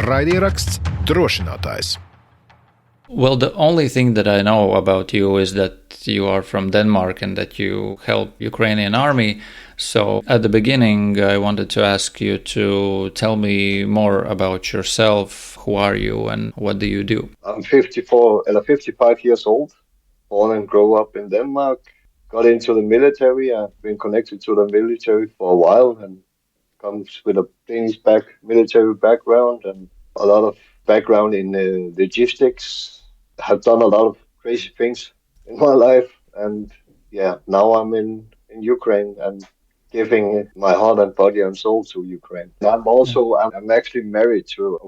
Raidieraksts Drošinātājs. Well, the only thing that I know about you is that you are from Denmark and that you help Ukrainian army. So at the beginning, I wanted to ask you to tell me more about yourself. Who are you and what do you do? I'm 55 years old, born and grew up in Denmark. Got into the military. I've been connected to the military for a while and comes with a Danish military background and a lot of background in logistics. Have done a lot of crazy things in my life, and now I'm in Ukraine and giving my heart and body and soul to Ukraine. I'm actually married to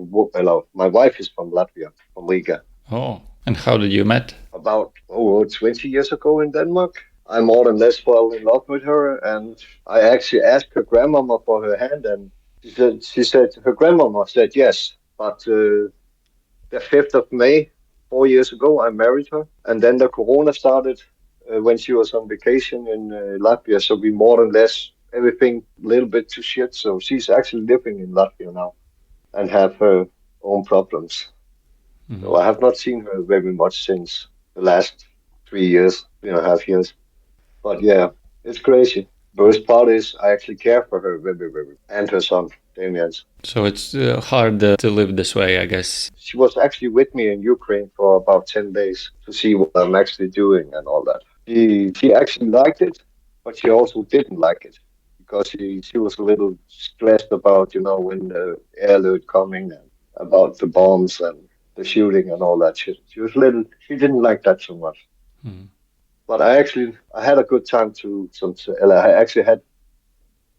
my wife is from Latvia, from Riga. Oh, and how did you met? About 20 years ago in Denmark. I more or less fell in love with her, and I actually asked her grandmama for her hand, and she said her grandmama said yes, but the 5th of May, 4 years ago, I married her, and then the corona started when she was on vacation in Latvia, so we more or less everything a little bit to shit, so she's actually living in Latvia now and have her own problems. Mm-hmm. So I have not seen her very much since the last 3.5 years. But yeah, it's crazy. The worst part is I actually care for her very, very, and her son, Dane. So it's hard to live this way, I guess. She was actually with me in Ukraine for about 10 days to see what I'm actually doing and all that. She actually liked it, but she also didn't like it because she was a little stressed about, when the air alert coming and about the bombs and the shooting and all that shit. She didn't like that so much. Mm-hmm. But I had a good time it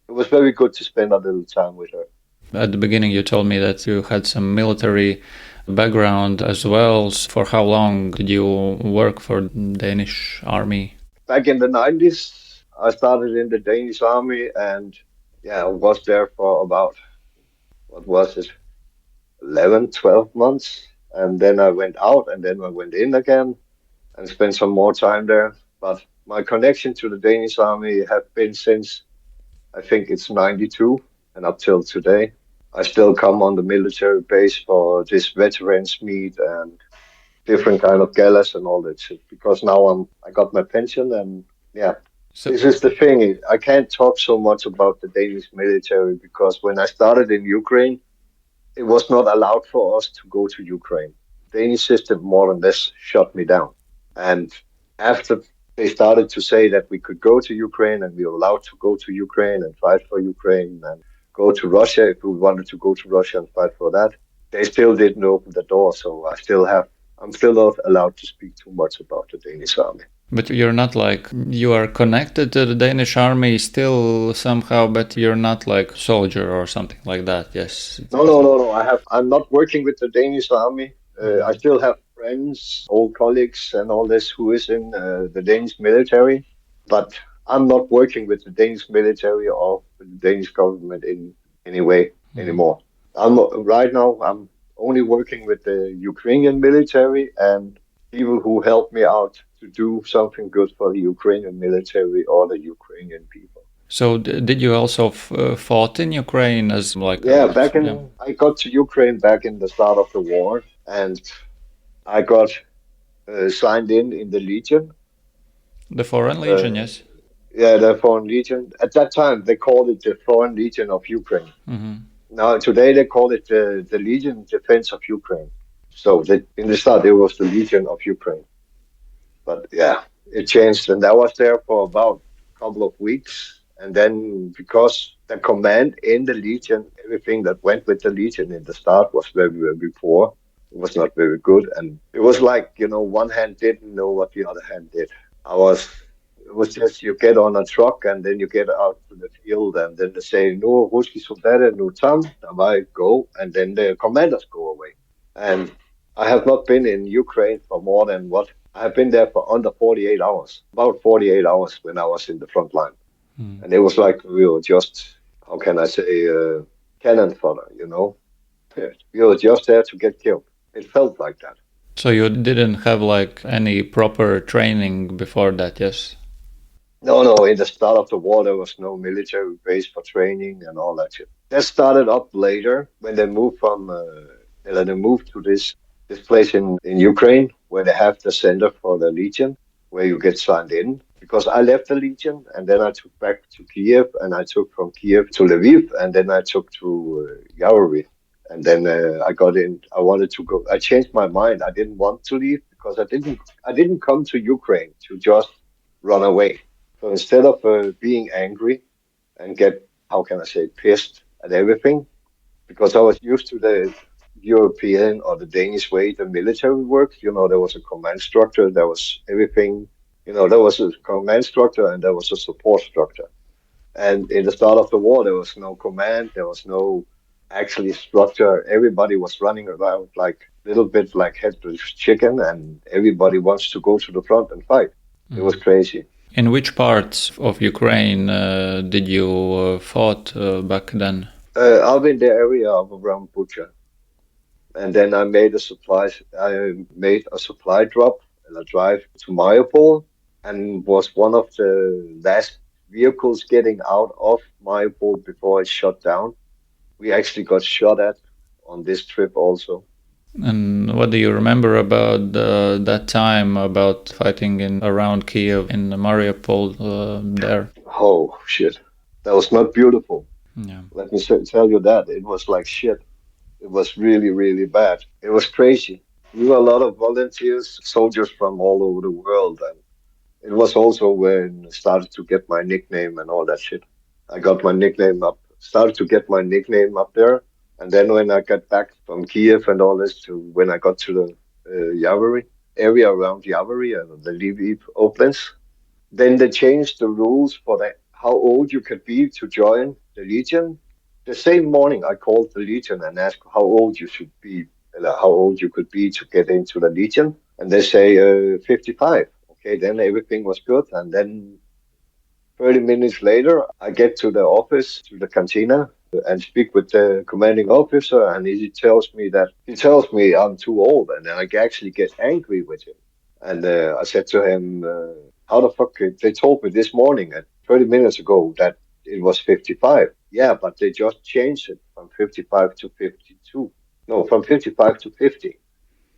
was very good to spend a little time with her. At the beginning, you told me that you had some military background as well. For how long did you work for the Danish army? Back in the 90s, I started in the Danish army and I was there for about, 11, 12 months. And then I went out and then I went in again and spent some more time there. But my connection to the Danish army have been since, I think it's 92 and up till today. I still come on the military base for this veterans meet and different kind of galas and all that shit. Because now I got my pension and So this is the thing. I can't talk so much about the Danish military because when I started in Ukraine, it was not allowed for us to go to Ukraine. The Danish system more or less shut me down. And after they started to say that we could go to Ukraine and we were allowed to go to Ukraine and fight for Ukraine and go to Russia if we wanted to go to Russia and fight for that, they still didn't open the door. So I'm still not allowed to speak too much about the Danish army. But you're not you are connected to the Danish army still somehow, but you're not like soldier or something like that, yes? No. I'm not working with the Danish army. I still have friends, old colleagues and all this who is in the Danish military, but I'm not working with the Danish military or with the Danish government in any way anymore. I'm only working with the Ukrainian military and people who help me out to do something good for the Ukrainian military or the Ukrainian people. So did you also fought in Ukraine as I got to Ukraine back in the start of the war and I got signed in the Legion. The Foreign Legion, yes. Yeah, the Foreign Legion. At that time, they called it the Foreign Legion of Ukraine. Mm-hmm. Now, today, they call it the Legion Defense of Ukraine. So in the start, it was the Legion of Ukraine. But it changed. And I was there for about a couple of weeks. And then because the command in the Legion, everything that went with the Legion in the start was very, very poor. It was not very good. And it was like, one hand didn't know what the other hand did. It was just you get on a truck and then you get out to the field and then they say, no, ruski soldater, no tam, I go, and then the commanders go away. And I have not been in Ukraine for more than I have been there for under 48 hours, about 48 hours when I was in the front line. Mm. And it was like we were just, how can I say, cannon fodder, We were just there to get killed. It felt like that. So you didn't have any proper training before that, yes? No. In the start of the war, there was no military base for training and all that shit. That started up later when they moved from they moved to this place in Ukraine where they have the center for the Legion, where you get signed in. Because I left the Legion and then I took back to Kiev, and I took from Kiev to Lviv, and then I took to Yavori. And then I got in. I wanted to go. I changed my mind. I didn't want to leave because I didn't come to Ukraine to just run away. So instead of being angry and get, how can I say, pissed at everything, because I was used to the European or the Danish way the military worked. There was a command structure, there was everything. There was a command structure and there was a support structure. And in the start of the war, there was no command, there was no actually structure. Everybody was running around like little bit like headless chicken, and everybody wants to go to the front and fight. It was crazy. In which parts of Ukraine did you fought back then? I'm in the area of around Bucha, and then I made a supply drop and a drive to Mariupol, and was one of the last vehicles getting out of Mariupol before it shut down. We actually got shot at on this trip also. And what do you remember about that time, about fighting around Kiev in Mariupol there? Oh, shit. That was not beautiful. Yeah. Let me tell you that. It was like shit. It was really, really bad. It was crazy. We were a lot of volunteers, soldiers from all over the world. And it was also when I started to get my nickname and all that shit. I got my nickname started to get my nickname up there. And then when I got back from Kiev and all this, to when I got to the Yavori area around Yavori and the Lviv Oblast, then they changed the rules for how old you could be to join the Legion. The same morning, I called the Legion and asked how old you should be, how old you could be to get into the Legion, and they say 55. Okay, then everything was good, and then 30 minutes later, I get to the office, to the cantina, and speak with the commanding officer, and he tells me I'm too old, and then I actually get angry with him. And I said to him, how the fuck, they told me this morning at 30 minutes ago that it was 55. Yeah, but they just changed it from 55 to 52. No, from 55 to 50.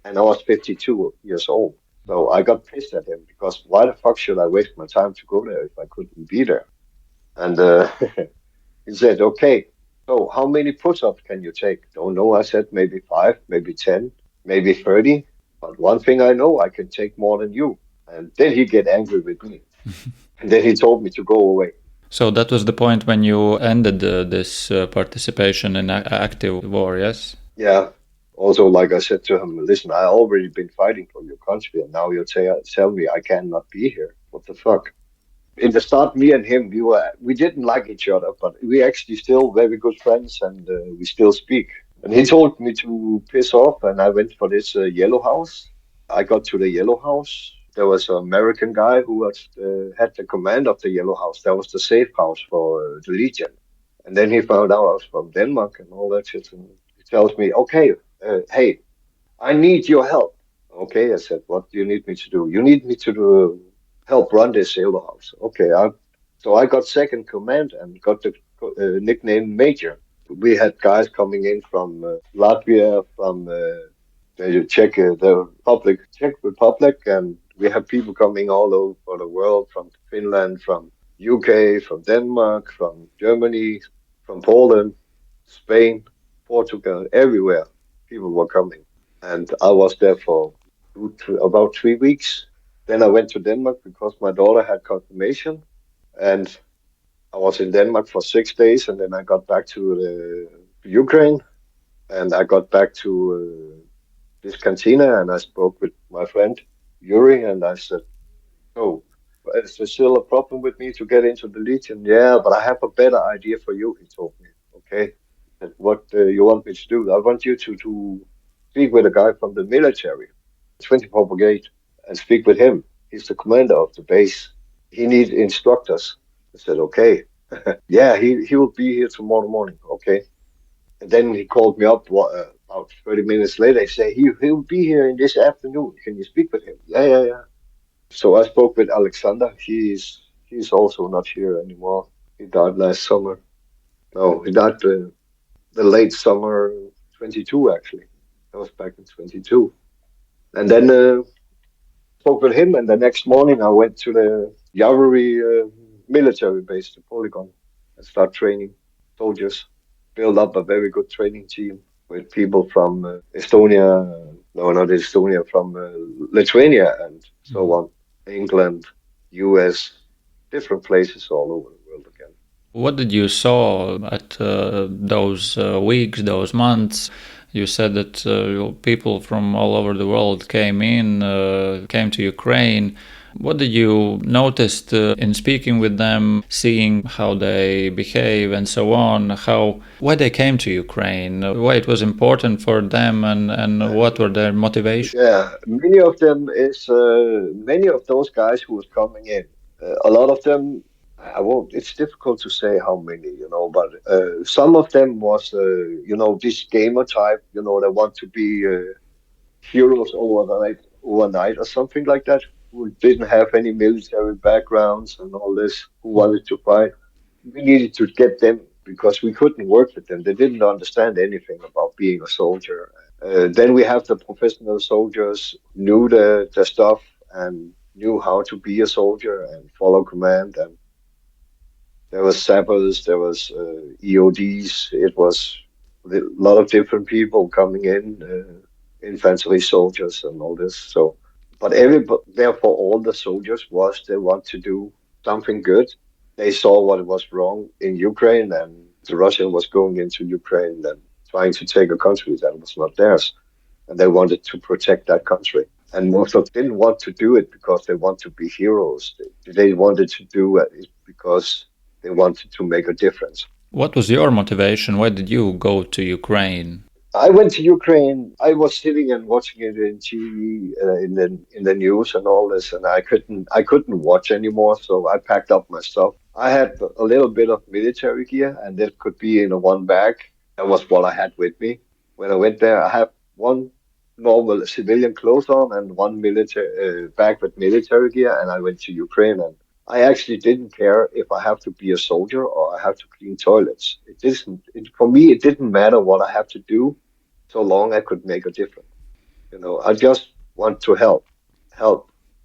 And I was 52 years old. So I got pissed at him because why the fuck should I waste my time to go there if I couldn't be there? And he said, okay, so how many push-ups can you take? Don't know. I said maybe 5, maybe 10, maybe 30. But one thing I know, I can take more than you. And then he get angry with me. And then he told me to go away. So that was the point when you ended this participation in active war, yes? Yeah. Also, like I said to him, listen, I already been fighting for your country, and now you tell me I cannot be here. What the fuck? In the start, me and him, we didn't like each other, but we actually still very good friends, and we still speak. And he told me to piss off, and I went for this yellow house. I got to the yellow house. There was an American guy who had the command of the yellow house. That was the safe house for the Legion. And then he found out I was from Denmark and all that shit. And he tells me, okay, hey, I need your help. Okay, I said, what do you need me to do? You need me to help run this yellow house. Okay, so I got second command and got the nickname Major. We had guys coming in from Latvia, from the Czech Republic, and we have people coming all over the world, from Finland, from UK, from Denmark, from Germany, from Poland, Spain, Portugal, everywhere. People were coming. And I was there for about 3 weeks. Then I went to Denmark because my daughter had confirmation. And I was in Denmark for 6 days, and then I got back to Ukraine. And I got back to this cantina, and I spoke with my friend Yuri, and I said, "Oh, is there still a problem with me to get into the Legion?" "Yeah, but I have a better idea for you," he told me. "Okay, and what you want me to do?" "I want you to speak with a guy from the military, 24 Brigade, and speak with him. He's the commander of the base. He needs instructors." I said, "Okay." "Yeah, he will be here tomorrow morning." "Okay." And then he called me up about 30 minutes later. He said, he'll be here in this afternoon. Can you speak with him?" Yeah. So I spoke with Alexander. He's also not here anymore. He died last summer. No, he died the late summer 22, actually. That was back in 22. And then spoke with him, and the next morning I went to the Yavori military base, the polygon, and start training soldiers. Build up a very good training team with people from Estonia, no, not Estonia, from Lithuania and so on, England, US, different places all over the world again. What did you saw at those weeks, those months? You said that people from all over the world came to Ukraine. What did you notice in speaking with them, seeing how they behave and so on? Why they came to Ukraine? Why it was important for them, and what were their motivations? Yeah, many of them is many of those guys who was coming in. A lot of them, I won't. It's difficult to say how many, but some of them was, this gamer type, they want to be heroes overnight or something like that, who didn't have any military backgrounds and all this, who wanted to fight. We needed to get them because we couldn't work with them. They didn't understand anything about being a soldier. Then we have the professional soldiers, knew the stuff and knew how to be a soldier and follow command. And there was sappers, there was EODs. It was a lot of different people coming in, infantry soldiers and all this. So, but therefore, all the soldiers they want to do something good. They saw what was wrong in Ukraine, and the Russia was going into Ukraine and trying to take a country that was not theirs, and they wanted to protect that country. And most of them didn't want to do it because they want to be heroes. They wanted to do it because they wanted to make a difference. What was your motivation? Why did you go to Ukraine? I went to Ukraine. I was sitting and watching it in TV, in the news and all this, and I couldn't watch anymore. So I packed up my stuff. I had a little bit of military gear, and that could be in a one bag. That was what I had with me when I went there. I had one normal civilian clothes on and one military bag with military gear, and I went to Ukraine. And I actually didn't care if I have to be a soldier or I have to clean toilets. For me, it didn't matter what I have to do, so long I could make a difference. I just want to help,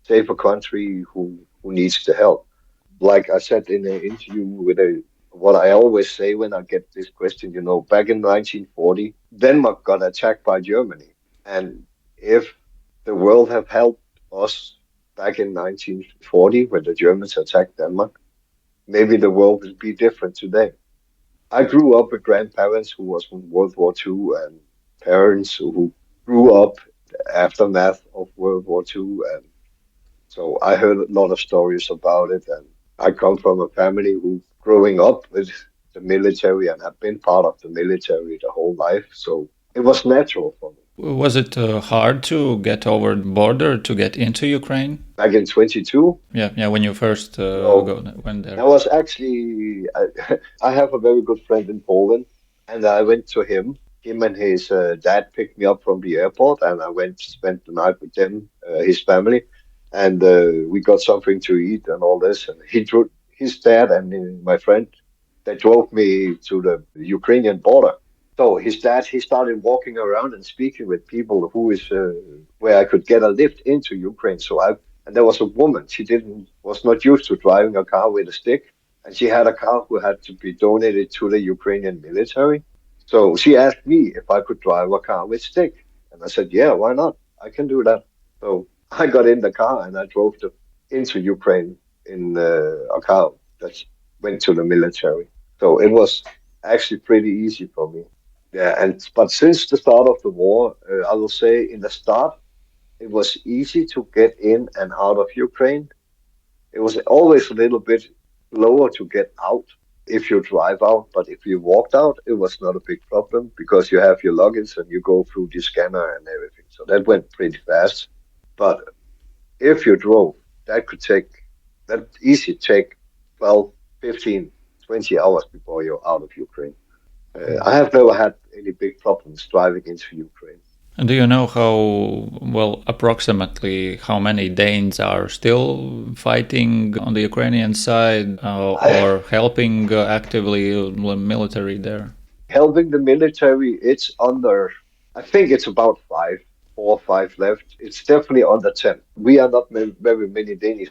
save a country who needs the help. Like I said in an interview what I always say when I get this question, back in 1940, Denmark got attacked by Germany. And if the world have helped us back in 1940, when the Germans attacked Denmark, maybe the world will be different today. I grew up with grandparents who was from World War II and parents who grew up aftermath of World War II. And so I heard a lot of stories about it. And I come from a family who growing up with the military and have been part of the military the whole life. So it was natural for me. Was it hard to get over the border to get into Ukraine? Back in 22? Yeah, when you first went there. That was actually, I have a very good friend in Poland, and I went to him. Him and his dad picked me up from the airport, and I went to spend the night with them, his family, and we got something to eat and all this. And his dad and my friend, they drove me to the Ukrainian border. So his dad, he started walking around and speaking with people where I could get a lift into Ukraine. And there was a woman, she was not used to driving a car with a stick. And she had a car who had to be donated to the Ukrainian military. So she asked me if I could drive a car with stick. And I said, yeah, why not? I can do that. So I got in the car and I drove into Ukraine in a car that went to the military. So it was actually pretty easy for me. Yeah, but since the start of the war, I will say in the start, it was easy to get in and out of Ukraine. It was always a little bit slower to get out if you drive out, but if you walked out, it was not a big problem because you have your luggage and you go through the scanner and everything. So that went pretty fast. But if you drove, that easy take 12, 15, 20 hours before you're out of Ukraine. I have never had any big problems driving into Ukraine. And do you know approximately how many Danes are still fighting on the Ukrainian side or helping actively the military there? Helping the military, it's under, I think it's about 4 or 5 left. It's definitely under 10. We are not very many Danish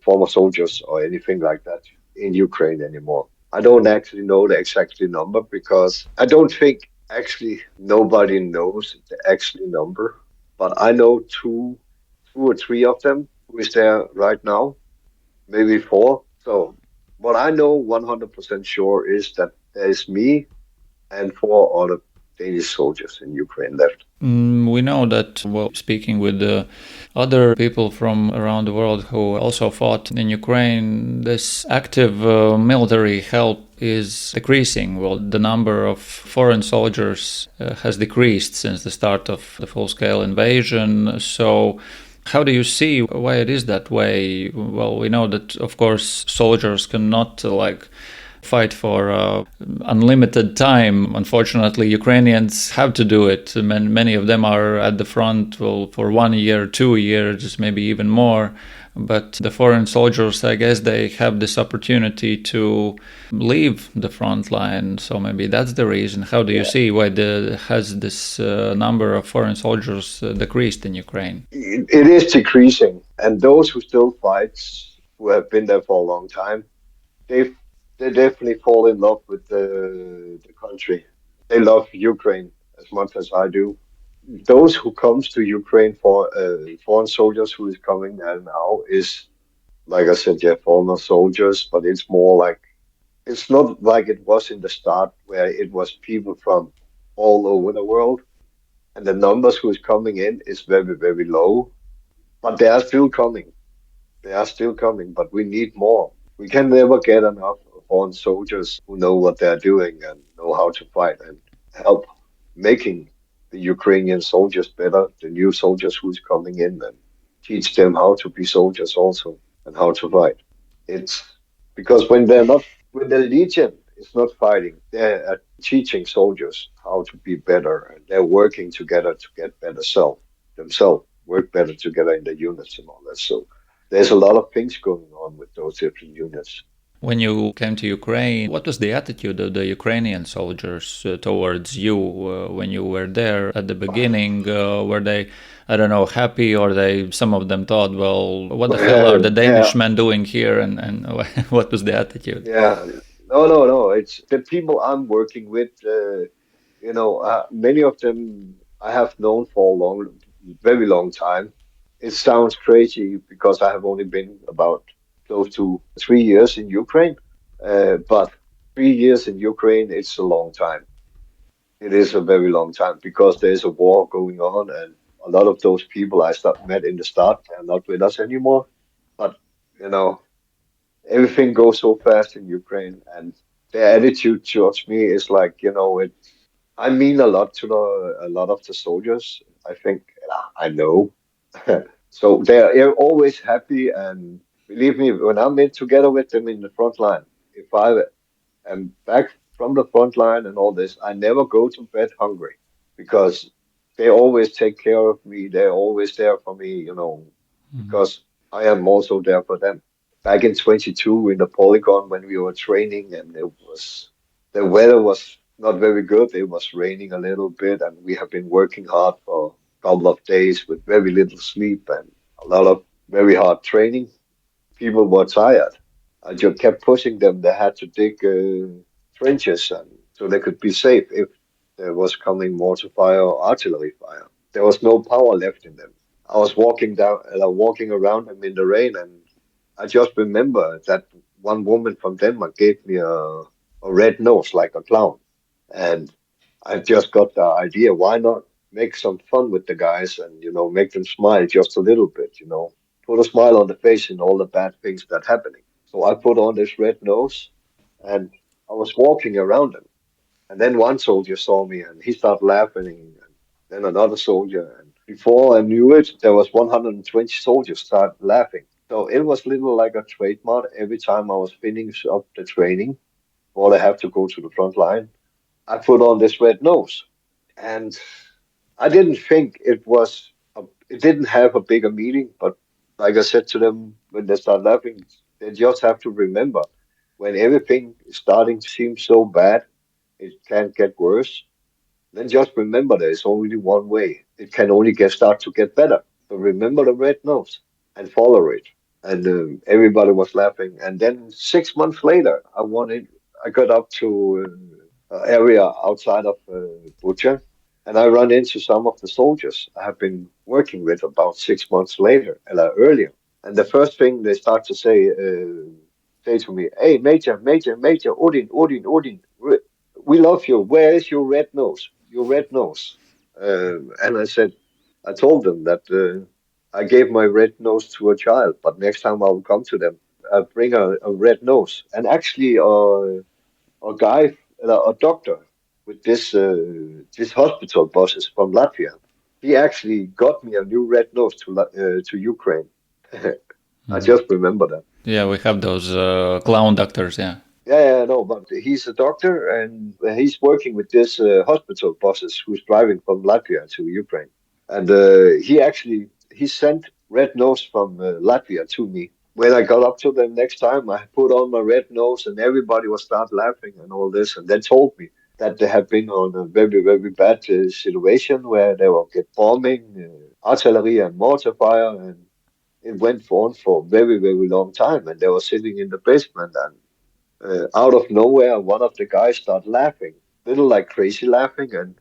former soldiers or anything like that in Ukraine anymore. I don't actually know the exact number because I don't think actually nobody knows the actual number. But I know two or three of them who is there right now, maybe four. So what I know 100% sure is that there is me and four other Danish soldiers in Ukraine left. We know that, well, speaking with other people from around the world who also fought in Ukraine, this active military help is decreasing. Well, the number of foreign soldiers has decreased since the start of the full-scale invasion. So how do you see why it is that way? Well, we know that, of course, soldiers cannot fight for unlimited time. Unfortunately, Ukrainians have to do it. Many of them are at the front for 1 year, 2 years, maybe even more. But the foreign soldiers, I guess, they have this opportunity to leave the front line. So maybe that's the reason. How do you see why has this number of foreign soldiers decreased in Ukraine? It is decreasing. And those who still fight, who have been there for a long time, they definitely fall in love with the country. They love Ukraine as much as I do. Those who comes to Ukraine for foreign soldiers who is coming there now is, like I said, yeah, former soldiers, but it's more like, it's not like it was in the start where it was people from all over the world. And the numbers who is coming in is very, very low, but they are still coming. They are still coming, but we need more. We can never get enough foreign soldiers who know what they're doing and know how to fight and help making the Ukrainian soldiers better, the new soldiers who's coming in, and teach them how to be soldiers also and how to fight. It's because when the Legion is not fighting, they're teaching soldiers how to be better, and they're working together to get better themselves, work better together in the units and all that. So there's a lot of things going on with those different units. When you came to Ukraine, what was the attitude of the Ukrainian soldiers towards you when you were there at the beginning? Were they, I don't know, happy, or some of them thought, well, what the hell are the Danish men doing here? And what was the attitude? Yeah, no. It's the people I'm working with. Many of them I have known for a very long time. It sounds crazy because I have only been about close to 3 years in Ukraine. But 3 years in Ukraine, it's a long time. It is a very long time because there's a war going on, and a lot of those people met in the start are not with us anymore. But you know, everything goes so fast in Ukraine, and their attitude towards me is like, I mean a lot to a lot of the soldiers. I think I know. So they're always happy, and believe me, when I'm in together with them in the front line, if I am back from the front line and all this, I never go to bed hungry because they always take care of me. They're always there for me, because I am also there for them. Back in 22 in the polygon when we were training, and the weather was not very good. It was raining a little bit, and we have been working hard for a couple of days with very little sleep and a lot of very hard training. People were tired. I just kept pushing them. They had to dig trenches, and so they could be safe if there was coming mortar fire or artillery fire. There was no power left in them. I was walking around them in the rain, and I just remember that one woman from Denmark gave me a red nose like a clown. And I just got the idea, why not make some fun with the guys and, make them smile just a little bit, put a smile on the face in all the bad things that happening. So I put on this red nose and I was walking around them. And then one soldier saw me and he started laughing, and then another soldier. And before I knew it, there was 120 soldiers start laughing. So it was little like a trademark every time I was finishing up the training, or I have to go to the front line. I put on this red nose, and I didn't think it didn't have a bigger meaning, but like I said to them when they start laughing, they just have to remember when everything is starting to seem so bad, it can't get worse. then just remember there's only one way. It can only start to get better. So remember the red nose and follow it. And everybody was laughing. And then 6 months later, I got up to an area outside of Bucha, and I run into some of the soldiers I have been working with about 6 months later, earlier. And the first thing they start to say to me, "Hey, Major, Odin, we love you. Where is your red nose? Your red nose." And I told them that I gave my red nose to a child, but next time I will come to them, I'll bring a red nose. And actually, a guy, a doctor with this hospital buses from Latvia, he actually got me a new red nose to Ukraine. I just remember that. Yeah, we have those clown doctors, yeah. Yeah, no, but he's a doctor and he's working with this hospital buses who's driving from Latvia to Ukraine. And he sent red nose from Latvia to me. When I got up to them next time, I put on my red nose and everybody was start laughing and all this. And they told me that they had been on a very, very bad situation where they will get bombing, artillery and mortar fire. And it went on for a very, very long time. And they were sitting in the basement and out of nowhere, one of the guys started laughing, little like crazy laughing, and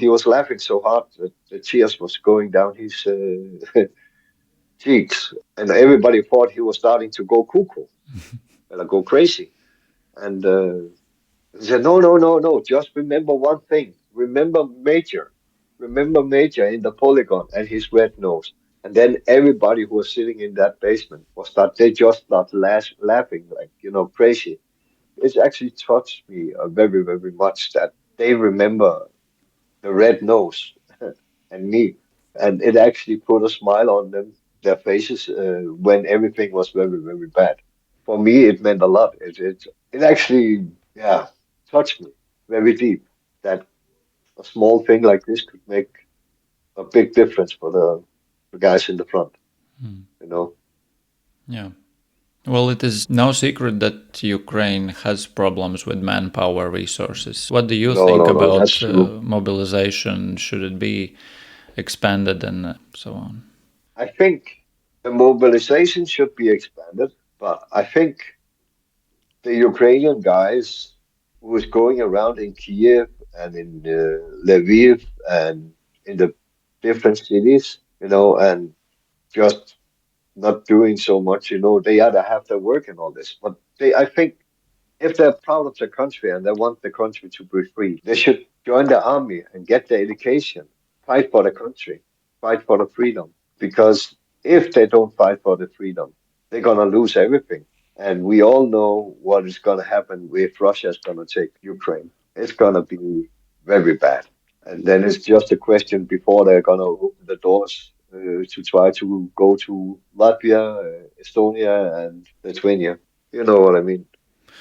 he was laughing so hard that the tears was going down his cheeks, and everybody thought he was starting to go cuckoo, or go crazy. And he said, "No, no, no, no! Just remember one thing. Remember Major in the polygon and his red nose." And then everybody who was sitting in that basement they just start laughing like, crazy. It actually touched me very, very much that they remember the red nose and me. And it actually put a smile on their faces when everything was very, very bad. For me, it meant a lot. It actually, yeah, touched me very deep that a small thing like this could make a big difference for the guys in the front, Yeah. Well, it is no secret that Ukraine has problems with manpower resources. What do you think about mobilization? Should it be expanded and so on? I think the mobilization should be expanded, but I think the Ukrainian guys who is going around in Kiev and in Lviv and in the different cities, and just not doing so much, they either have their work and all this. But I think if they're proud of their country and they want the country to be free, they should join the army and get the education, fight for the country, fight for the freedom. Because if they don't fight for the freedom, they're going to lose everything. And we all know what is going to happen if Russia is going to take Ukraine. It's going to be very bad. And then it's just a question before they're going to open the doors to try to go to Latvia, Estonia, and Lithuania. You know what I mean?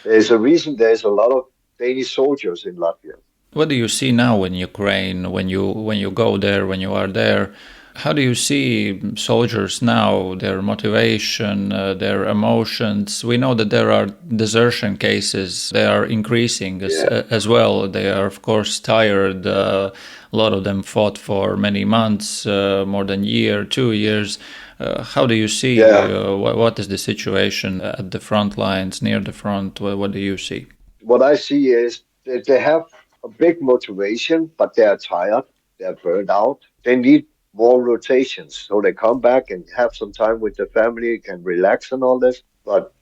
There's a reason there's a lot of Danish soldiers in Latvia. What do you see now in Ukraine when you go there, when you are there? How do you see soldiers now, their motivation, their emotions? We know that there are desertion cases. They are increasing as well. They are, of course, tired. A lot of them fought for many months, more than a year, 2 years. How do you see, what is the situation at the front lines, near the front? What do you see? What I see is that they have a big motivation, but they are tired. They are burned out. They need more rotations. So they come back and have some time with their family, can relax and all this. But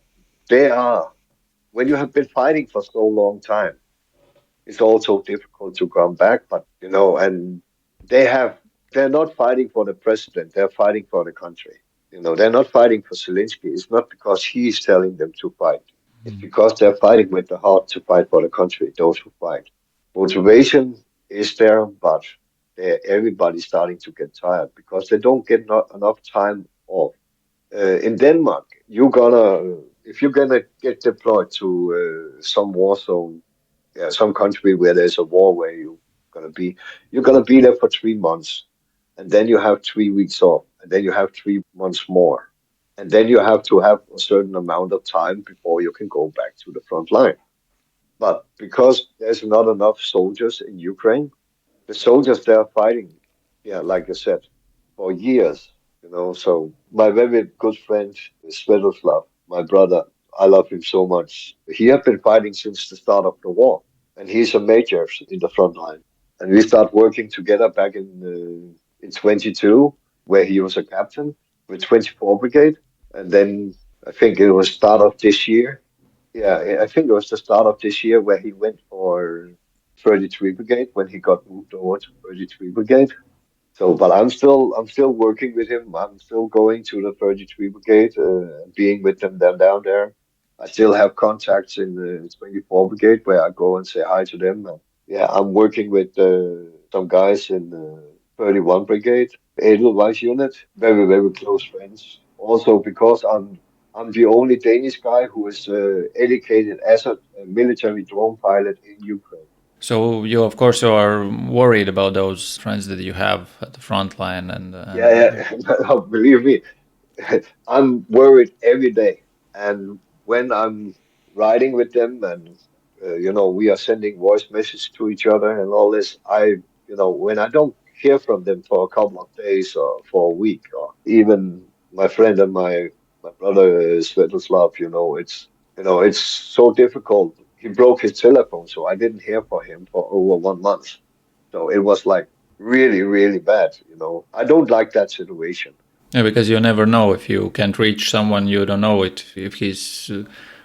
when you have been fighting for so long time, it's also difficult to come back. But, and they're not fighting for the president. They're fighting for the country. They're not fighting for Zelensky. It's not because he's telling them to fight. It's because they're fighting with the heart to fight for the country, those who fight. Motivation is there, but everybody's starting to get tired because they don't get enough time off. In Denmark, if you're gonna get deployed to some war zone, some country where there's a war where you're gonna be there for 3 months, and then you have 3 weeks off, and then you have 3 months more, and then you have to have a certain amount of time before you can go back to the front line. But because there's not enough soldiers in Ukraine, the soldiers they are fighting, yeah, like I said, for years, So my very good friend Svetoslav, my brother, I love him so much. He had been fighting since the start of the war, and he's a major in the front line. And we started working together back in 22, where he was a captain with 24 Brigade, and then I think it was start of this year. Yeah, I think it was the start of this year where he went for 33 Brigade when he got moved over to 33 Brigade. So, but I'm still working with him. I'm still going to the 33 Brigade, being with them down there. I still have contacts in the 24 Brigade where I go and say hi to them. Yeah, I'm working with some guys in the 31 Brigade, Edelweiss unit, very, very close friends. Also because I'm the only Danish guy who is educated as a military drone pilot in Ukraine. So you, of course, you are worried about those friends that you have at the front line, Yeah, yeah. Believe me, I'm worried every day. And when I'm riding with them and, we are sending voice messages to each other and all this, when I don't hear from them for a couple of days or for a week, or even my friend and my brother Svetoslav, it's so difficult. He broke his telephone, so I didn't hear from him for over 1 month. So it was like really, really bad. I don't like that situation. yeah, because you never know if you can't reach someone, you don't know if he's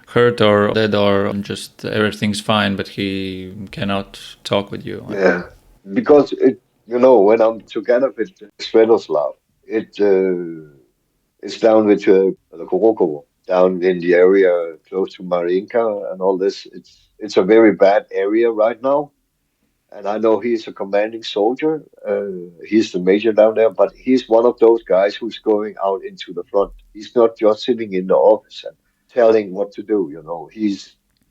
hurt or dead or just everything's fine, but he cannot talk with you. Yeah, because when I'm together with Svetoslav, it's down with the Korokovo, down in the area close to Marinka and all this. It's a very bad area right now, and I know he's a commanding soldier. He's the major down there, but he's one of those guys who's going out into the front. He's not just sitting in the office and telling what to do.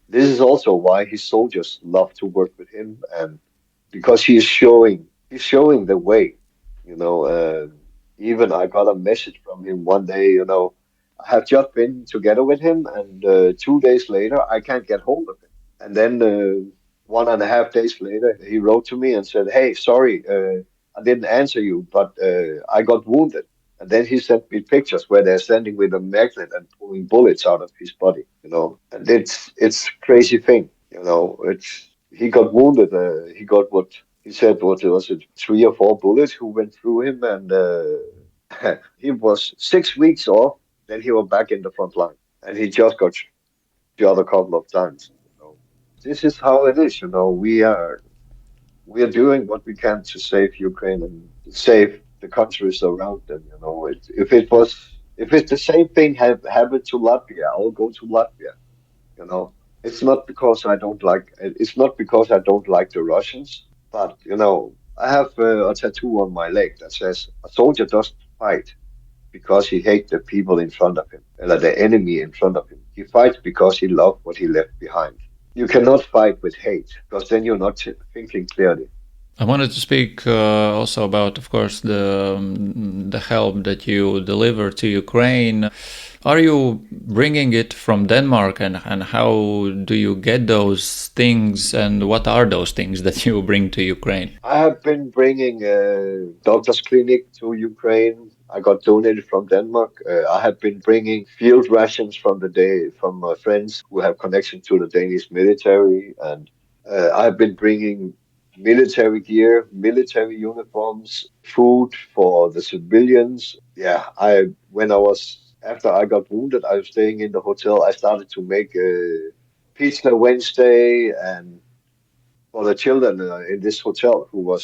This is also why his soldiers love to work with him, and because he's showing the way. You know, uh, Even I got a message from him one day. I have just been together with him, and 2 days later I can't get hold of him. And then 1.5 days later, he wrote to me and said, "Hey, sorry, I didn't answer you, but I got wounded." And then he sent me pictures where they're standing with a magnet and pulling bullets out of his body. And it's crazy thing. It's he got wounded. He got what he said. What was it? 3 or 4 bullets who went through him, and he was 6 weeks off. Then he was back in the front line, and he just got shot a couple of times. This is how it is. We are doing what we can to save Ukraine and save the countries around them. If it's the same thing have happened to Latvia, I'll go to Latvia. You know, it's not because I don't like the Russians, but I have a tattoo on my leg that says a soldier doesn't fight because he hates the people in front of him, or the enemy in front of him. He fights because he loves what he left behind. You cannot fight with hate because then you're not thinking clearly. I wanted to speak also about, of course, the help that you deliver to Ukraine. Are you bringing it from Denmark, and how do you get those things, and what are those things that you bring to Ukraine? I have been bringing a doctor's clinic to Ukraine. I got donated from Denmark. I have been bringing field rations from my friends who have connection to the Danish military, and I've been bringing military gear, military uniforms, food for the civilians. Yeah, after I got wounded, I was staying in the hotel. I started to make pizza Wednesday and for the children in this hotel who was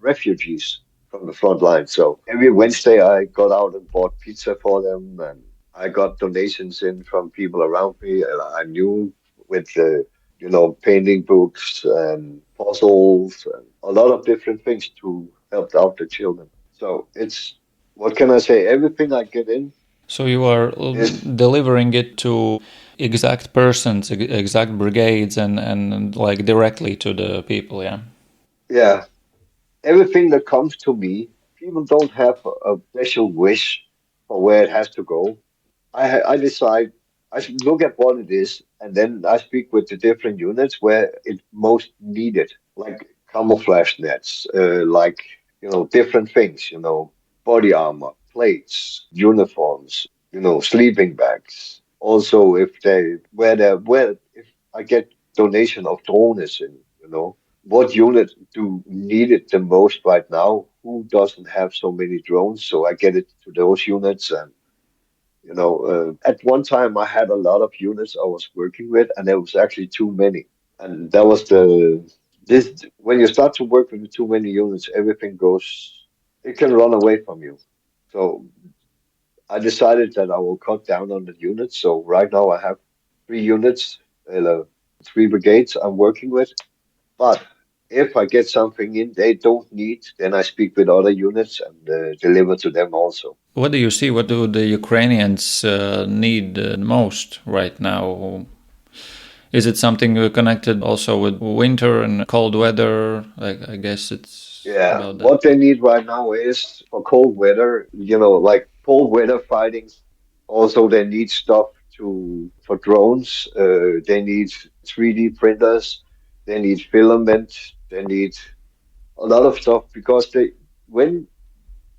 refugees from the front line. So every Wednesday I got out and bought pizza for them, and I got donations in from people around me, and I knew with painting books and puzzles and a lot of different things to help out the children. So it's what can I say? Everything I get in. So you are delivering it to exact persons, exact brigades, and like directly to the people, yeah? Yeah. Everything that comes to me, people don't have a special wish for where it has to go. I decide, look at what it is, and then I speak with the different units where it most needed. Like camouflage nets, different things, body armor, plates, uniforms, sleeping bags. Also, if I get donation of drones in, what unit do need it the most right now? Who doesn't have so many drones? So I get it to those units. And, at one time I had a lot of units I was working with, and there was actually too many. And that was when you start to work with too many units, it can run away from you. So I decided that I will cut down on the units. So right now I have 3 units, 3 brigades I'm working with. But if I get something in they don't need, then I speak with other units and deliver to them also. What do you see? What do the Ukrainians need most right now? Is it something connected also with winter and cold weather? I guess it's about that. What they need right now is for cold weather, like cold weather fighting. Also, they need stuff for drones. They need 3D printers. They need filament. They need a lot of stuff because when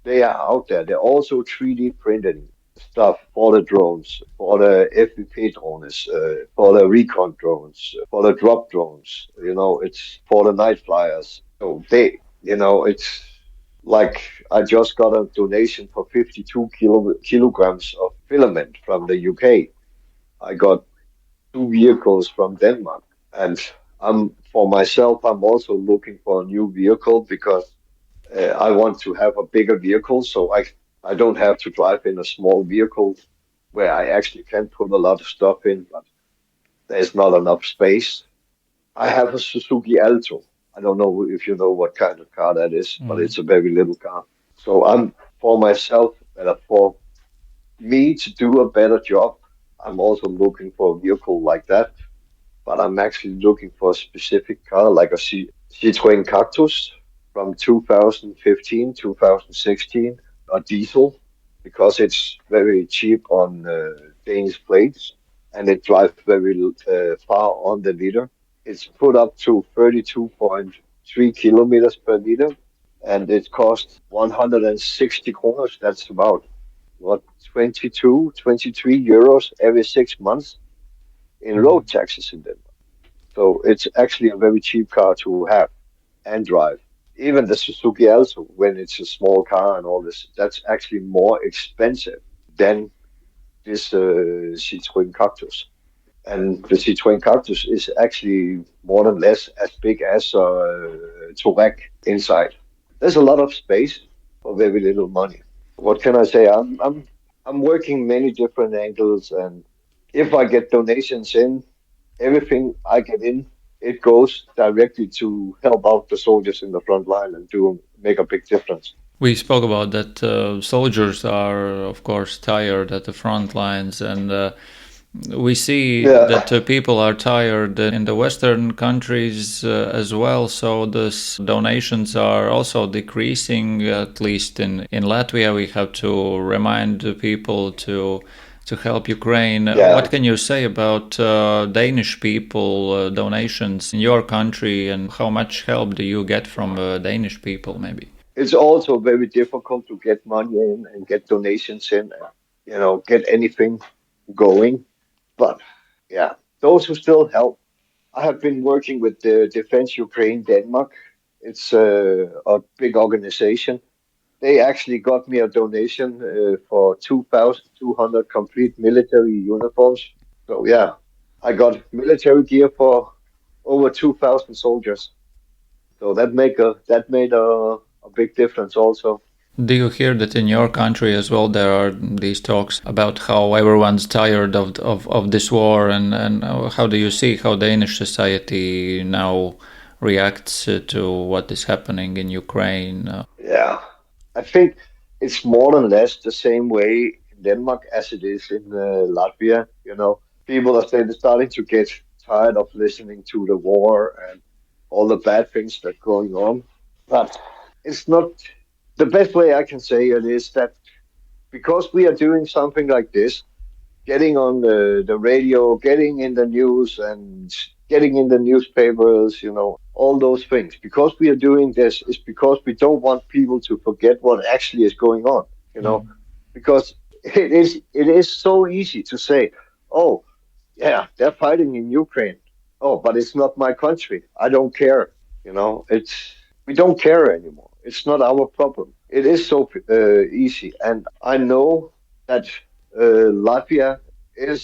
they are out there, they're also 3D printing stuff for the drones, for the FVP drones, for the recon drones, for the drop drones. It's for the night flyers. So it's like I just got a donation for 52 kilograms of filament from the UK. I got 2 vehicles from Denmark, and for myself, I'm also looking for a new vehicle because I want to have a bigger vehicle, so I don't have to drive in a small vehicle where I actually can put a lot of stuff in, but there's not enough space. I have a Suzuki Alto. I don't know if you know what kind of car that is, but it's a very little car. So for myself, for me to do a better job, I'm also looking for a vehicle like that. But I'm actually looking for a specific car, like a Citroën Cactus from 2015, 2016, a diesel, because it's very cheap on Danish plates and it drives very far on the liter. It's put up to 32.3 kilometers per liter, and it costs 160 kroner. That's about, 23 euros every 6 months in road taxes in Denmark. So it's actually a very cheap car to have and drive. Even the Suzuki Alto, when it's a small car and all this, that's actually more expensive than this Citroën Cactus. And the Citroën Cactus is actually more or less as big as a Touareg inside. There's a lot of space for very little money. What can I say? I'm working many different angles, and if I get donations in, everything I get in, it goes directly to help out the soldiers in the front line and make a big difference. We spoke about that soldiers are, of course, tired at the front lines, and we see that people are tired in the Western countries as well. So these donations are also decreasing, at least in Latvia. We have to remind people to help Ukraine. What can you say about Danish people, donations in your country, and how much help do you get from Danish people, maybe? It's also very difficult to get money in and get donations in, get anything going. But those who still help. I have been working with the Defense Ukraine Denmark. It's a big organization. They actually got me a donation for 2,200 complete military uniforms. So I got military gear for over 2,000 soldiers. So that made a big difference also. Do you hear that in your country as well there are these talks about how everyone's tired of this war, and how do you see how Danish society now reacts to what is happening in Ukraine? I think it's more or less the same way in Denmark as it is in Latvia. People are starting to get tired of listening to the war and all the bad things that are going on. But it's not the best way I can say it is that because we are doing something like this, getting on the radio, getting in the news and getting in the newspapers, all those things. Because we are doing this is because we don't want people to forget what actually is going on, because it is so easy to say, oh, yeah, they're fighting in Ukraine. Oh, but it's not my country. I don't care. We don't care anymore. It's not our problem. It is so easy, and I know that Latvia is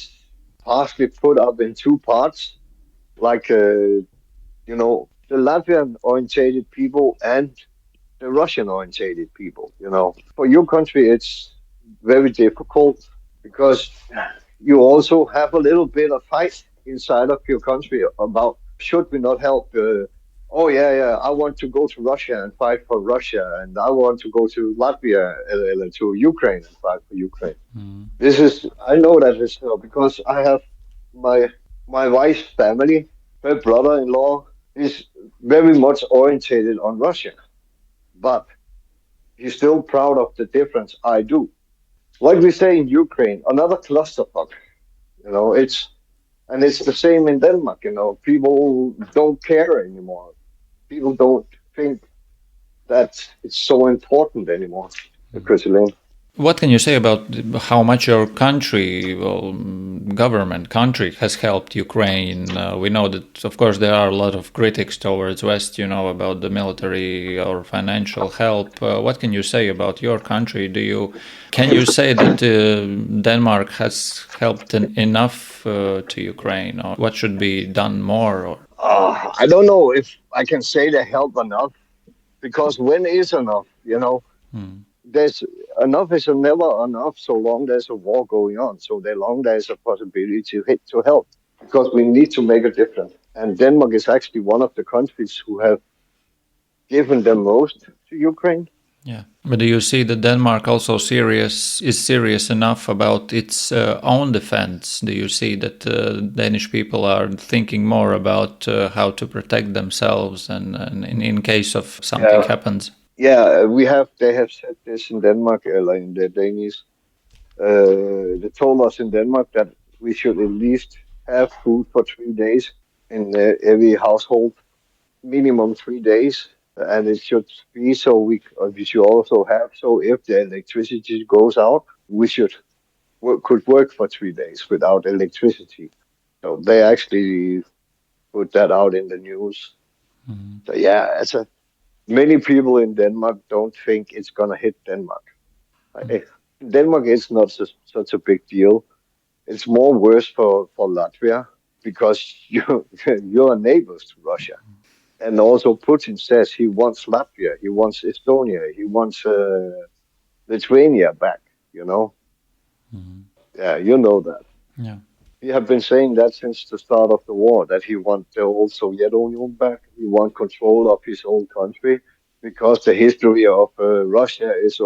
partially put up in two parts, like the Latvian orientated people and the Russian orientated people. For your country, it's very difficult because you also have a little bit of fight inside of your country about should we not help. Oh yeah, I want to go to Russia and fight for Russia, and I want to go to Latvia, to Ukraine and fight for Ukraine. This is I know that is because I have my wife's family. Her brother-in-law is very much orientated on Russia, but he's still proud of the difference I do. Like we say in Ukraine, another clusterfuck. It's the same in Denmark. People don't care anymore. People don't think that it's so important anymore. Christine. What can you say about how much your country, country has helped Ukraine? We know that, of course, there are a lot of critics towards West, about the military or financial help. What can you say about your country? Can you say that Denmark has helped enough to Ukraine, or what should be done more? I don't know if I can say they help enough, because when is enough? There's enough is never enough so long there's a war going on. So long there's a possibility to help, because we need to make a difference. And Denmark is actually one of the countries who have given the most to Ukraine. Yeah, but do you see that Denmark also is serious enough about its own defense? Do you see that Danish people are thinking more about how to protect themselves and in case of something happens? Yeah, they have said this in Denmark, in the Danish. They told us in Denmark that we should at least have food for 3 days in every household, minimum 3 days. And it should be so we should also have, so if the electricity goes out, we could work for 3 days without electricity. So they actually put that out in the news. Mm-hmm. So yeah, many people in Denmark don't think it's going to hit Denmark. Denmark is not such a big deal. It's more worse for Latvia, because you're neighbors to Russia. And also Putin says he wants Latvia, he wants Estonia, he wants Lithuania back, Mm-hmm. Yeah, you know that. Yeah. He have been saying that since the start of the war, that he wants the old Soviet Union back. He wants control of his own country, because the history of Russia is,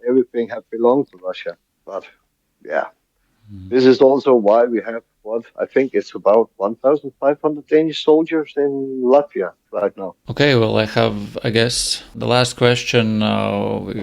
everything have belonged to Russia. But, yeah, This is also why we have, I think it's about 1,500 Danish soldiers in Latvia right now. Okay, well, I guess, the last question.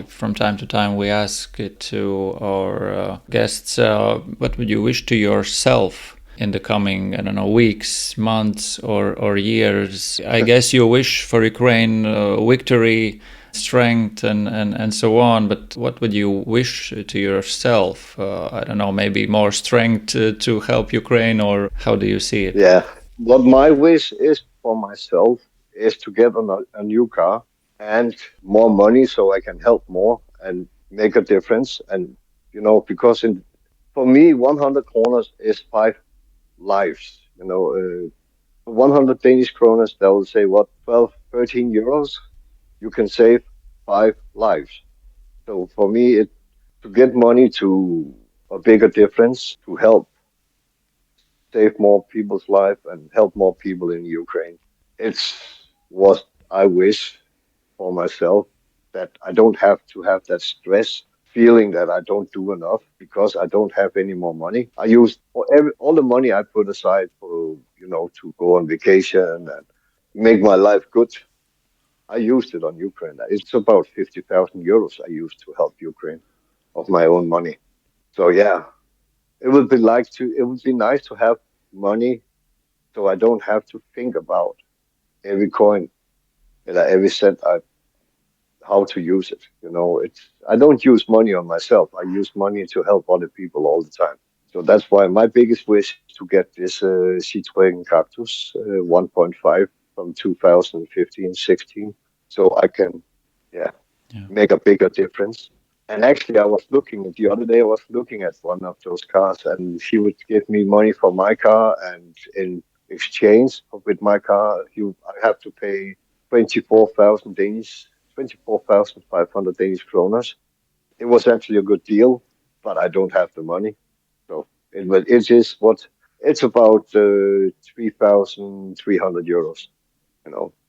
From time to time we ask it to our guests. What would you wish to yourself in the coming, weeks, months, or years? I guess you wish for Ukraine victory, strength, and so on, but what would you wish to yourself? I don't know, maybe more strength to help Ukraine, or how do you see it? Yeah, what my wish is for myself is to get a new car and more money, so I can help more and make a difference. And because for me 100 kroners is 5 lives. 100 Danish kroners, that will say 12, 13 euros. You can save 5 lives. So for me, to get money to a bigger difference, to help save more people's life and help more people in Ukraine. It's what I wish for myself, that I don't have to have that stress feeling that I don't do enough because I don't have any more money. I use all the money I put aside for, to go on vacation and make my life good. I used it on Ukraine. It's about 50,000 euros I used to help Ukraine of my own money. So yeah, it would be nice to have money, so I don't have to think about every coin, every cent, how to use it. I don't use money on myself. I use money to help other people all the time. So that's why my biggest wish is to get this Citroën Cactus 1.5 from 2015-16, so I can, make a bigger difference. And actually, the other day I was looking at one of those cars, and she would give me money for my car, and in exchange with my car, I have to pay 24,500 Danish kroners. It was actually a good deal, but I don't have the money. So it's about 3,300 euros.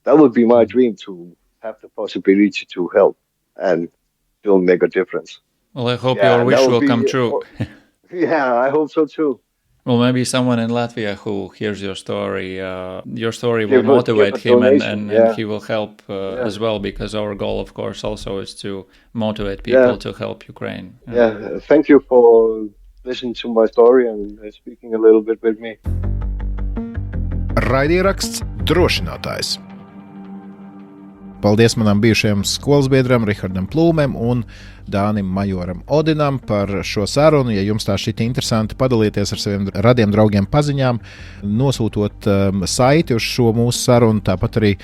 That would be my dream, to have the possibility to help and still make a difference. Well, I hope your wish will come true. Yeah, I hope so too. Well, maybe someone in Latvia who hears your story will motivate him, and he will help as well, because our goal, of course, also is to motivate people to help Ukraine. Yeah, thank you for listening to my story and speaking a little bit with me. Raidieraksts Drošinātājs. Paldies manam bijušajam skolas biedram Rihardam Plūmēm un Dānim Majoram Odinam par šo sarunu. Ja jums tā šķiet interesanti, padalieties ar saviem radiem draugiem paziņām, nosūtot saiti uz šo mūsu sarunu. Tāpat arī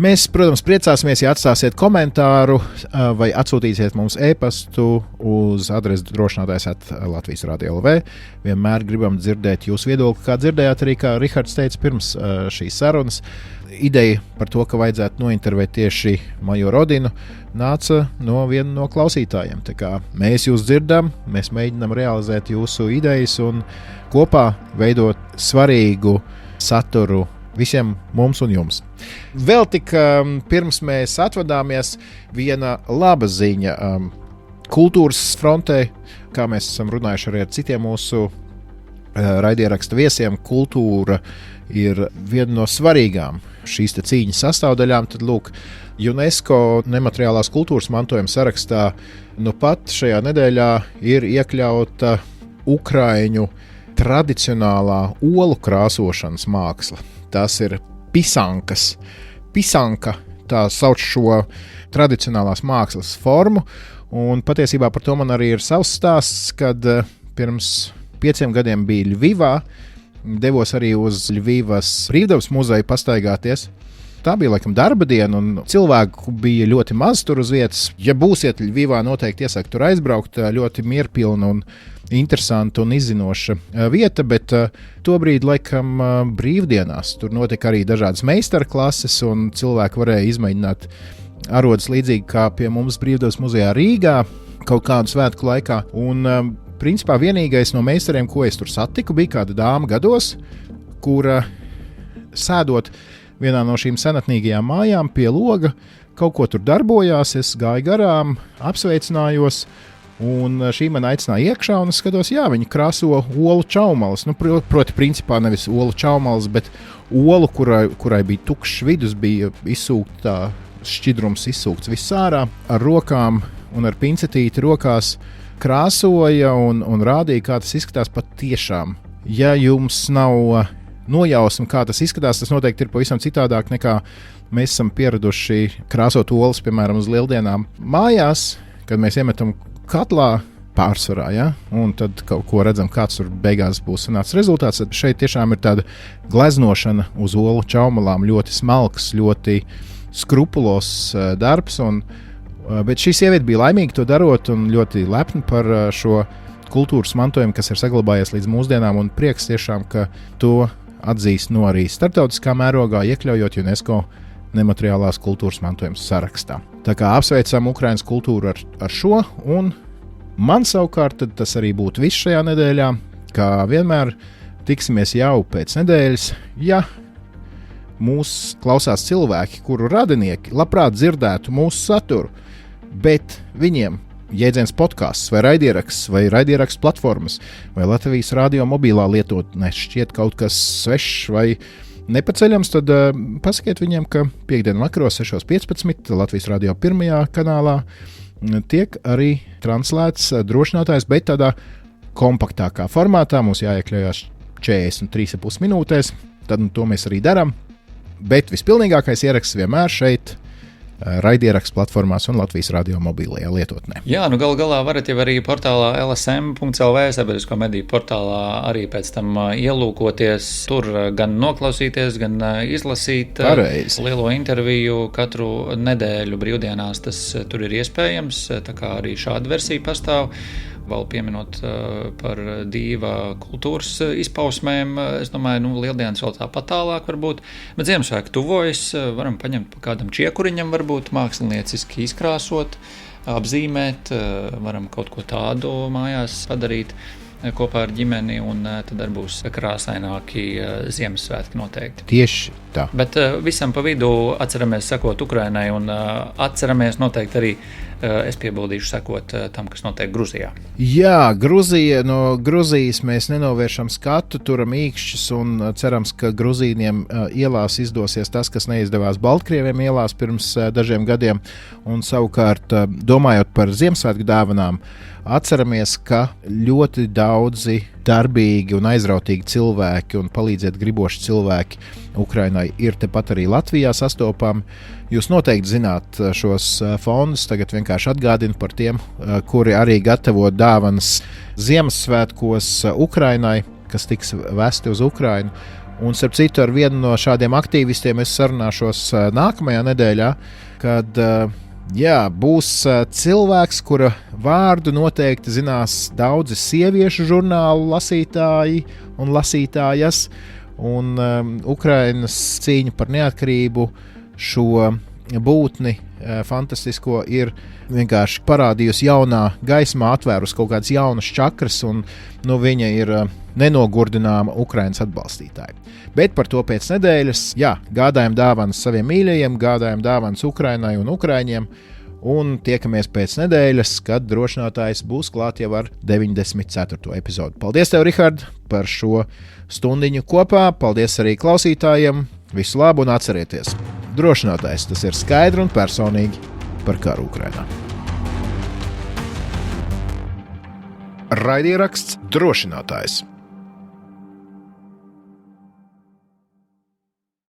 mēs, protams, priecāsimies, ja atstāsiet komentāru vai atsūtīsiet mums e-pastu uz adresi drošinātājs @latvijas.radio.lv. Vienmēr gribam dzirdēt jūsu viedokli, kā dzirdējāt arī, kā Rihards teica pirms šīs sarunas. Ideja par to, ka vajadzētu nointervēt tieši Majoru Odinu, nāca no viena no klausītājiem. Tā kā mēs jūs dzirdam, mēs mēģinām realizēt jūsu idejas un kopā veidot svarīgu saturu visiem mums un jums. Vēl tik pirms mēs atvadāmies, viena laba ziņa kultūras frontē, kā mēs esam runājuši arī ar citiem mūsu raidieraksta viesiem. Kultūra ir viena no svarīgām šīs cīņas sastāvdaļām. Tad, lūk, UNESCO nemateriālās kultūras mantojuma sarakstā pat šajā nedēļā ir iekļauta Ukraiņu tradicionālā olu krāsošanas māksla. Tas ir pisankas. Pisanka, tā sauc šo tradicionālās mākslas formu, un patiesībā par to man arī ir savs stāsts, kad pirms 5 gadiem bija Ļvivā. Devos arī uz Ļvivas brīvdabas muzeju pastaigāties. Tā bija laikam darba diena, un cilvēku bija ļoti maz tur uz vietas. Ja būsiet Ļvivā, noteikti iesaku tur aizbraukt. Ļoti mierpilna un interesanta un izzinoša vieta, bet tobrīd laikam brīvdienās tur notika arī dažādas meistarklases, un cilvēki varēja izmēģināt arodas līdzīgi kā pie mums brīvdabas muzejā Rīgā kaut kādu svētku laikā. Un principā vienīgais no meistariem, ko es tur satiku, bija kāda dāma gados, kura sēdot vienā no šīm senatnīgajām mājām pie loga, kaut ko tur darbojās. Es gāju garām, apsveicinājos, un šī man aicināja iekšā, un es skatos, viņa krāso olu čaumalas. Proti, principā nevis olu čaumalas, bet olu, kurai bija tukšs vidus, bija izsūkta, šķidrums izsūkts viss ārā, ar rokām un ar pincetīti rokās krāsoja un rādīja, kā tas izskatās patiešām. Ja jums nav nojausma, kā tas izskatās, tas noteikti ir pavisam citādāk nekā mēs esam pieraduši krāsot olas, piemēram, uz lieldienām mājās, kad mēs iemetam katlā pārsvarā, un tad kaut ko redzam, kāds tur beigās būs sanācis rezultāts. Tad šeit tiešām ir tāda gleznošana uz olu čaumalām, ļoti smalks, ļoti skrupulos darbs, bet šī sieviete bija laimīga to darot un ļoti lepna par šo kultūras mantojumu, kas ir saglabājies līdz mūsdienām, un prieks tiešām, ka to atzīst arī starptautiskā mērogā, iekļaujot UNESCO nemateriālās kultūras mantojuma sarakstā. Tā kā apsveicam Ukrainas kultūru ar šo, un man savukārt tas arī būtu viss šajā nedēļā. Kā vienmēr tiksimies jau pēc nedēļas, ja mūs klausās cilvēki, kuru radinieki labprāt dzirdētu mūsu saturu, bet viņiem jēdziens podcasts vai raidieraksts platformas vai Latvijas radio mobilā lietotne šķiet kaut kas svešs vai nepaceļams, tad pasakiet viņiem, ka piekdien vakaros 6:15 Latvijas radio 1. kanālā tiek arī translēts Drošinātājs, bet tādā kompaktākā formātā. Mums jāiekļaujās 43,5 minūtēs, tad to mēs arī darām. Bet vispilnīgākais ieraksts vienmēr šeit, raidierakstu platformās un Latvijas Radio mobilajā lietotnē. Jā, galu galā varat jau arī portālā lsm.lv, sabiedrisko mediju portālā arī pēc tam ielūkoties, tur gan noklausīties, gan izlasīt lielo interviju katru nedēļu brīvdienās, tas tur ir iespējams, tā kā arī šāda versija pastāv. Vēl pieminot par dīva kultūras izpausmēm, es domāju, lieldienas vēl tāpat tālāk varbūt, bet Ziemassvētki tuvojas, varam paņemt pa kādam čiekuriņam varbūt mākslinieciski izkrāsot, apzīmēt, varam kaut ko tādu mājās padarīt kopā ar ģimeni, un tad arī būs krāsaināki Ziemassvētki noteikti. Tieši tā. Bet visam pa vidu atceramies sekot Ukrainai un atceramies noteikti arī, es piebildīšu sekot tam, kas notiek Gruzijā. Jā, Gruzija, no Gruzijas mēs nenovēršam skatu, turam īkšķus un cerams, ka Gruzīniem ielās izdosies tas, kas neizdevās Baltkrieviem ielās pirms dažiem gadiem. Un savukārt, domājot par Ziemassvētku dāvanām, atceramies, ka ļoti daudzi darbīgi un aizrautīgi cilvēki un palīdzēt griboši cilvēki Ukrainai ir tepat arī Latvijā sastopami. Jūs noteikti zināt šos fondus, tagad vienkārši atgādinu par tiem, kuri arī gatavo dāvanas Ziemassvētkos Ukrainai, kas tiks vesti uz Ukrainu. Un, starp citu, ar vienu no šādiem aktīvistiem es sarunāšos nākamajā nedēļā, kad būs cilvēks, kura vārdu noteikti zinās daudzi sieviešu žurnālu lasītāji un lasītājas. Un Ukrainas cīņa par neatkarību šo būtni fantastisko ir vienkārši parādījusi jaunā gaismā, atvērus kaut kādas jaunas čakras, un viņa ir nenogurdināma Ukrainas atbalstītāja. Bet par to pēc nedēļas, gādājam dāvanas saviem mīļajiem, gādājam dāvanas Ukrainai un Ukraiņiem, un tiekamies pēc nedēļas, kad Drošinātājs būs klāt jau ar 94. epizodu. Paldies tev, Rihard, par šo stundiņu kopā, paldies arī klausītājiem, visu labu un atcerieties! Drošinātājs, tas ir skaidri un personīgi par karu Ukrainā. Raidieraksts Drošinātājs.